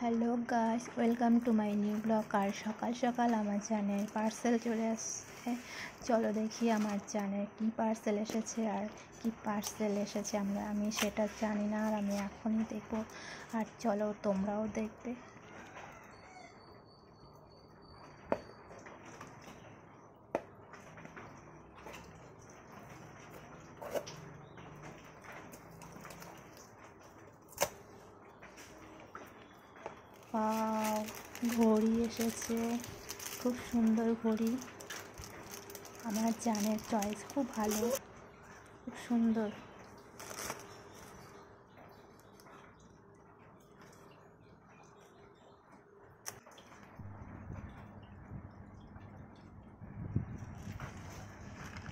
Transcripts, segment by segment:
Hello guys, welcome to my new blog. আর সকাল সকাল আমার জানের পার্সেল চলে আসছে। চলো দেখি আমার জানের কি পার্সেল এসেছে আর কি পার্সেল এসেছে আমি সেটা জানি না, আর আমি এখনই দেখবো। আর চলো তোমরাও দেখবে। ওয়াও, ঘড়ি এসেছে, খুব সুন্দর ঘড়ি। আমার জানের চয়েস খুব ভালো, খুব সুন্দর।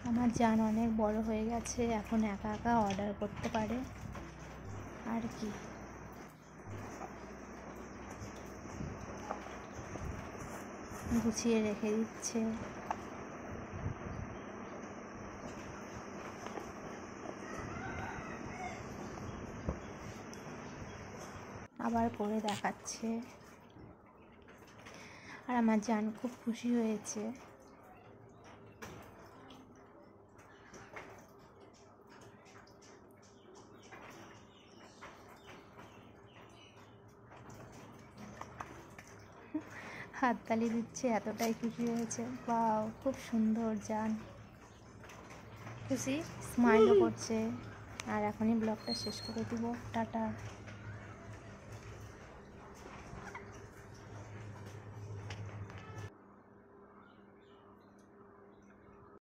আমার জান অনেক বড় হয়ে গেছে, এখন একা একা অর্ডার করতে পারে আর কি। গুছিয়ে রেখে দিচ্ছে। আবার পরে দেখাচ্ছে। আর আমার জান খুব খুশি হয়েছে। হাততালি দিচ্ছে, এতটাই খুশি হয়েছে। বাও, খুব সুন্দর জান, খুশি, স্মাইলও করছে। আর এখনই ব্লগটা শেষ করে দিব। টাটা।